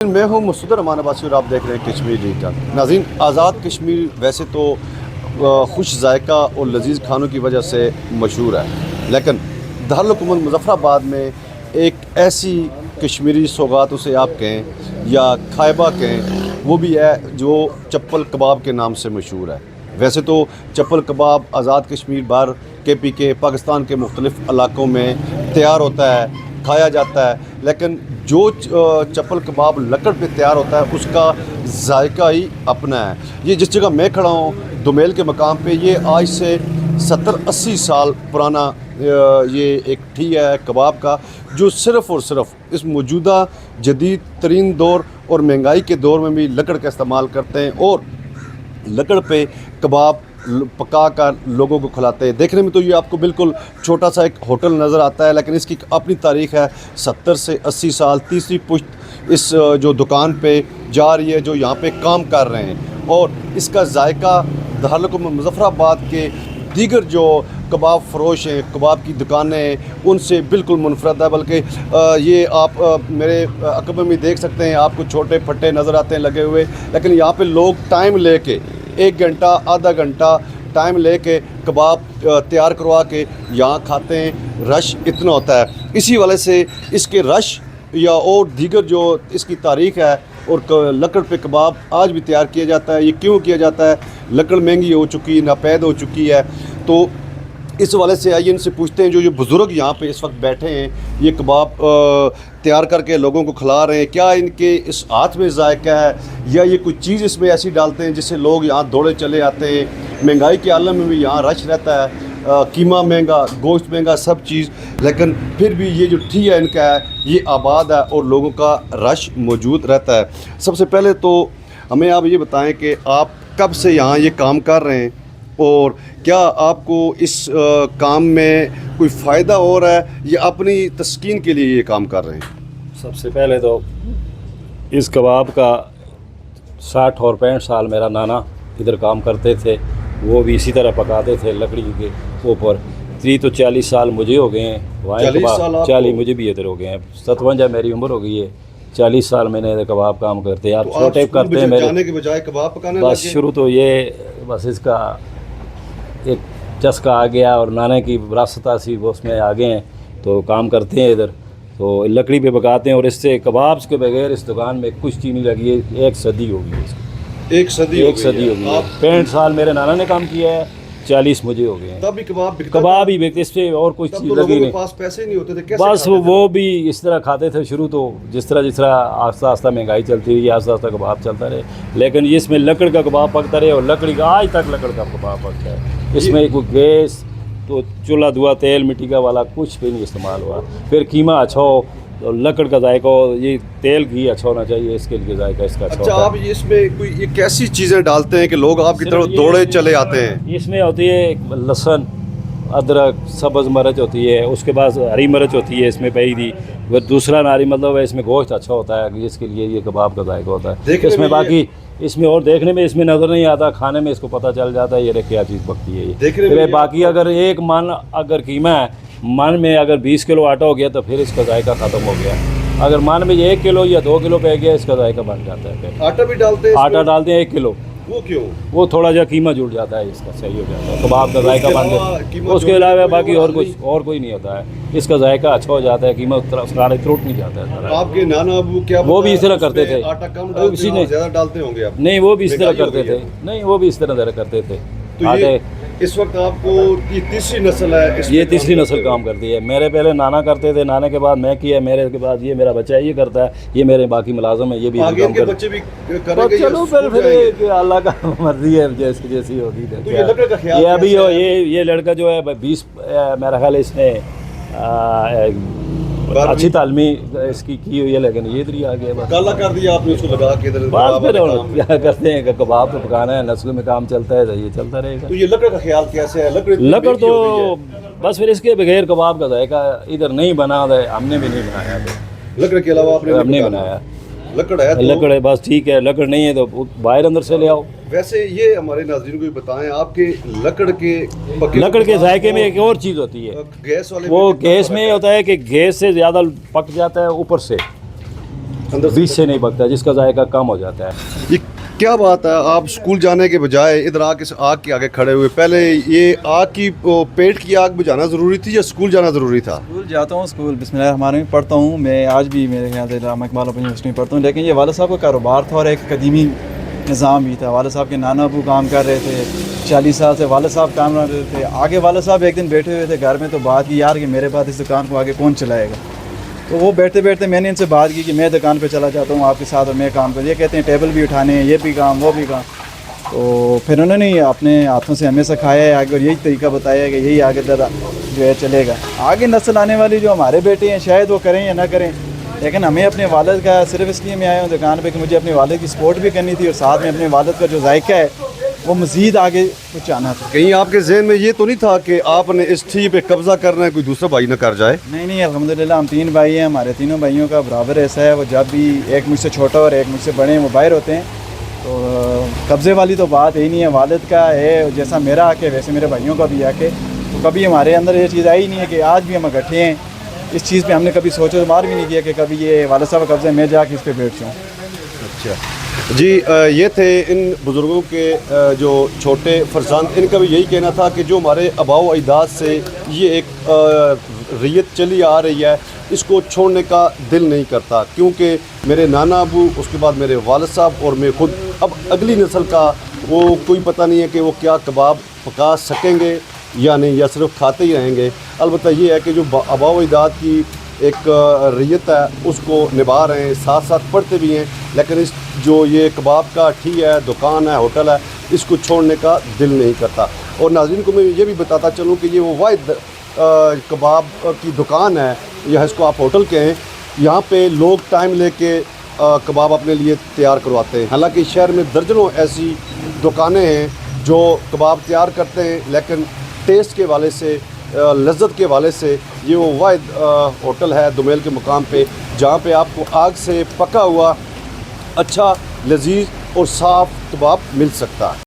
मैं हूँ मसूद रहमान अब्बासी और आप देख रहे हैं कश्मीर डिजिटल। नाज़रीन, आज़ाद कश्मीर वैसे तो खुश जायका और लजीज खानों की वजह से मशहूर है, लेकिन दारुल-हुकूमत मुज़फ़्फ़राबाद में एक ऐसी कश्मीरी सौगात उसे आप कहें या खायबा कहें, वो भी है जो चप्पल कबाब के नाम से मशहूर है। वैसे तो चप्पल कबाब आज़ाद कश्मीर बाहर KPK पाकिस्तान के मुख्तलिफ़ इलाक़ों में तैयार होता है, खाया जाता है, लेकिन जो चप्पल कबाब लकड़ पे तैयार होता है उसका जायका ही अपना है। ये जिस जगह मैं खड़ा हूँ दुमेल के मकाम पे, ये आज से 70-80 साल पुराना ये एक ठिया है कबाब का, जो सिर्फ़ और सिर्फ इस मौजूदा जदीद तरीन दौर और महंगाई के दौर में भी लकड़ का इस्तेमाल करते हैं और लकड़ पे कबाब पका कर लोगों को खिलाते हैं। देखने में तो ये आपको बिल्कुल छोटा सा एक होटल नज़र आता है, लेकिन इसकी अपनी तारीख़ है 70 से 80 साल। तीसरी पुश्त इस जो दुकान पे जा रही है, जो यहाँ पे काम कर रहे हैं, और इसका जायका दारुल-हुकूमत मुज़फ़्फ़राबाद के दीगर जो कबाब फरोश हैं, कबाब की दुकानें हैं, उनसे बिल्कुल मुनफरद है। बल्कि ये आप मेरे अकब में देख सकते हैं, आपको छोटे फट्टे नज़र आते हैं लगे हुए, लेकिन यहाँ पे लोग टाइम लेके 1 घंटा आधा घंटा टाइम लेके कबाब तैयार करवा के यहाँ खाते हैं। रश इतना होता है, इसी वजह से इसके रश या और दीगर जो इसकी तारीख़ है, और लकड़ पे कबाब आज भी तैयार किया जाता है। ये क्यों किया जाता है? लकड़ महंगी हो चुकी है, नापैद हो चुकी है, तो इस वाले से आइए इनसे पूछते हैं। जो बुज़ुर्ग यहाँ पे इस वक्त बैठे हैं, ये कबाब तैयार करके लोगों को खिला रहे हैं, क्या इनके इस हाथ में जायका है या ये कोई चीज़ इसमें ऐसी डालते हैं जिससे लोग यहाँ दौड़े चले आते हैं? महंगाई के आलम में भी यहाँ रश रहता है, कीमा महंगा, गोश्त महंगा, सब चीज़, लेकिन फिर भी ये जो ठिया इनका है ये आबाद है और लोगों का रश मौजूद रहता है। सबसे पहले तो हमें आप ये बताएं कि आप कब से यहाँ ये काम कर रहे हैं और क्या आपको इस काम में कोई फ़ायदा हो रहा है या अपनी तस्कीन के लिए ये काम कर रहे हैं? सबसे पहले तो इस कबाब का 60 और 65 साल मेरा नाना इधर काम करते थे, वो भी इसी तरह पकाते थे लकड़ी के ऊपर। 30 तो 40 साल मुझे हो गए हैं वहाँ कबाब, 40 मुझे भी इधर हो गए हैं। 57 मेरी उम्र हो गई है, 40 साल मैंने इधर कबाब काम करते हैं। आप तो छोटे करते हैं मेरे जाने के बजाय कबाब पकाने बस लगे? शुरू तो ये बस इसका एक चस्का आ गया और नाने की विरासत सी वो उसमें आ गए हैं, तो काम करते हैं इधर, तो लकड़ी पे पकाते हैं। और इससे कबाब्स के बगैर इस दुकान में कुछ चीज़ नहीं लगी है। 1 सदी हो गई है, एक सदी हो गई। 65 साल मेरे नाना ने काम किया है, 40 मुझे हो गए हैं। तब भी कबाब ही बिकते, इससे और कुछ चीज़ लगी नहीं। पास पैसे नहीं होते थे, कैसे बस वो भी इस तरह खाते थे शुरू तो, जिस तरह आस्ता आस्ता महंगाई चलती रही, आस्ता आस्ता कबाब चलता रहे, लेकिन इसमें लकड़ का कबाब पकता रहे और लकड़ी का आज तक लकड़ का कबाब पकता है। इसमें कोई गैस तो चूल्हा धुआं तेल मिट्टी का वाला कुछ भी नहीं इस्तेमाल हुआ। फिर कीमा अच्छा हो, तो लकड़ का जायका हो, ये तेल घी अच्छा होना चाहिए, इसके लिए जायका इसका अच्छा होता है। आप इसमें कोई ये कैसी चीज़ें डालते हैं कि लोग आपकी तरफ दौड़े चले आते हैं? इसमें होती है लहसुन, अदरक, सब्ज़ मिर्च होती है, उसके बाद हरी मिर्च होती है इसमें पई थी। वो दूसरा नारी मतलब है, इसमें गोश्त अच्छा होता है, इसके लिए ये कबाब का जायका होता है। इसमें बाकी इसमें और देखने में इसमें नज़र नहीं आता, खाने में इसको पता चल जाता है ये क्या चीज़ पकती है ये। फिर बाकी अगर एक मन अगर कीमा है, मन में अगर 20 किलो आटा हो गया तो फिर इसका जायका ख़त्म हो गया। अगर मन में 1 किलो या 2 किलो पे गया, इसका जायका बन जाता है। फिर आटा भी डालते हैं? आटा डालते हैं 1 किलो। वो क्यों? वो थोड़ा जा कीमा जुड़ जाता है, इसका सही हो जाता है, कबाब का जायका बन जाता है। उसके अलावा बाकी और कोई नहीं होता है, इसका जायका अच्छा हो जाता है, कीमा सारे त्रुट नहीं जाता है। आपके नाना अबू क्या वो भी इस तरह करते थे? आटा कम डालते हैं, ज़्यादा डालते होंगे आप? नहीं, वो भी इस तरह करते थे। नहीं, वो भी इस तरह करते थे। तो ये इस वक्त आपको ये तीसरी नस्ल है? ये तीसरी नस्ल काम करती है। मेरे पहले नाना करते थे, नाना के बाद मैं किया, मेरे के बाद ये मेरा बच्चा ये करता है, ये मेरे बाकी मुलाजिम है, ये भी आगे इनके बच्चे भी करेंगे? चलो फिर अल्लाह का मर्जी है, जैसी होगी। तो ये लड़के का ख्याल ये अभी ये लड़का जो है 20 मेरा ख्याल इसने अच्छी तालमी इसकी की हुई है, लेकिन ये इधर ही आ गया, काला कर दिया आपने उसको लगा के इधर। बस फिर क्या करते हैं, कबाब तो पकाना है, नस्ल में काम चलता है तो ये चलता रहेगा। तो ये लकड़ का ख्याल कैसे है? लकड़ तो बस फिर इसके बगैर कबाब का जायका इधर नहीं बना है, हमने भी नहीं बनाया। लकड़ के अलावा आपने हमने बनाया? लकड़ है तो लकड़ है, बस ठीक है। लकड़ नहीं है तो बाहर अंदर से ले आओ। वैसे ये हमारे नाज़रीन को भी बताएं, आपके लकड़ के जायके में एक और चीज़ होती है, गैस वाले वो गैस में होता है कि गैस से ज़्यादा पक जाता है ऊपर से, अंदर बीच से नहीं पकता, जिसका जायका कम हो जाता है। ये क्या बात है, आप स्कूल जाने के बजाय इधर आके इस आग के आगे खड़े हुए। पहले ये आग की पेट की आग बुझाना ज़रूरी थी या स्कूल जाना ज़रूरी था? स्कूल जाता हूँ, स्कूल बिस्मिल्लाह में पढ़ता हूँ मैं, आज भी मेरे ख्याल से इलामा इकबाल ओपन यूनिवर्सिटी में पढ़ता हूँ। लेकिन ये वालिद साहब का कारोबार था और एक कदीमी निज़ाम भी था। वालिद साहब के नाना अबू काम कर रहे थे, 40 साल से वालिद साहब काम कर रहे थे। आगे वालिद साहब एक दिन बैठे हुए थे घर में, तो बात की यार कि मेरे बाद इस दुकान को आगे कौन चलाएगा। तो वो बैठते बैठते मैंने इनसे बात की कि मैं दुकान पे चला जाता हूँ आपके साथ और मैं काम कर। ये कहते हैं टेबल भी उठाने हैं, ये भी काम वो भी काम। तो फिर उन्होंने अपने हाथों से हमें सिखाया है आगे, और यही तरीका बताया है कि यही आगे जो है चलेगा। आगे नस्ल आने वाली जो हमारे बेटे हैं शायद वो करें या ना करें, लेकिन हमें अपने वालिद का सिर्फ इसलिए मैं आया हूँ दुकान पे कि मुझे अपने वालिद की सपोर्ट भी करनी थी और साथ में अपने वालिद का जो जायका है वो मज़ीद आगे पहुँचाना था। कहीं आपके जहन में ये तो नहीं था कि आपने इस चीज़ पे कब्जा करना है, कोई दूसरा भाई ना कर जाए? नहीं, अल्हम्दुलिल्लाह हम 3 भाई हैं, हमारे तीनों भाइयों का बराबर ऐसा है। वो जब भी एक मुझसे छोटा और एक मुझसे बड़े हैं वो बाहर होते हैं, तो कब्ज़े वाली तो बात ही नहीं है। वालिद का है जैसा मेरा आके वैसे मेरे भाइयों का भी आके, तो कभी हमारे अंदर ये चीज़ आई नहीं है कि आज भी हम इकट्ठे हैं। इस चीज़ पे हमने कभी सोचो मार भी नहीं किया कि कभी ये वालिद साहब का कब्ज़ा मैं जाके इस पर बैठ जाऊँ। अच्छा जी, ये थे इन बुज़ुर्गों के जो छोटे फरजान। इनका भी यही कहना था कि जो हमारे आबाओ अजदाद से ये एक रैयत चली आ रही है, इसको छोड़ने का दिल नहीं करता, क्योंकि मेरे नाना अबू, उसके बाद मेरे वालिद साहब और मैं खुद, अब अगली नस्ल का वो कोई पता नहीं है कि वो क्या कबाब पका सकेंगे या नहीं, या सिर्फ खाते ही रहेंगे। अलबत्ता ये है कि जो आबाओ अजदाद की एक रैयत है उसको निभा रहे हैं, साथ साथ पढ़ते भी हैं। लेकिन इस जो ये कबाब का ठी है, दुकान है, होटल है, इसको छोड़ने का दिल नहीं करता। और नाज़रीन को मैं ये भी बताता चलूँ कि ये वो वाहिद कबाब की दुकान है, या इसको आप होटल कहें, यहाँ पे लोग टाइम लेके कबाब अपने लिए तैयार करवाते हैं। हालांकि शहर में दर्जनों ऐसी दुकानें हैं जो कबाब तैयार करते हैं, लेकिन टेस्ट के वाले से, लज्जत के वाले से ये वो वाहिद होटल है दुमेल के मुकाम पे, जहाँ पे आपको आग से पका हुआ अच्छा, लजीज और साफ़ कबाब मिल सकता है।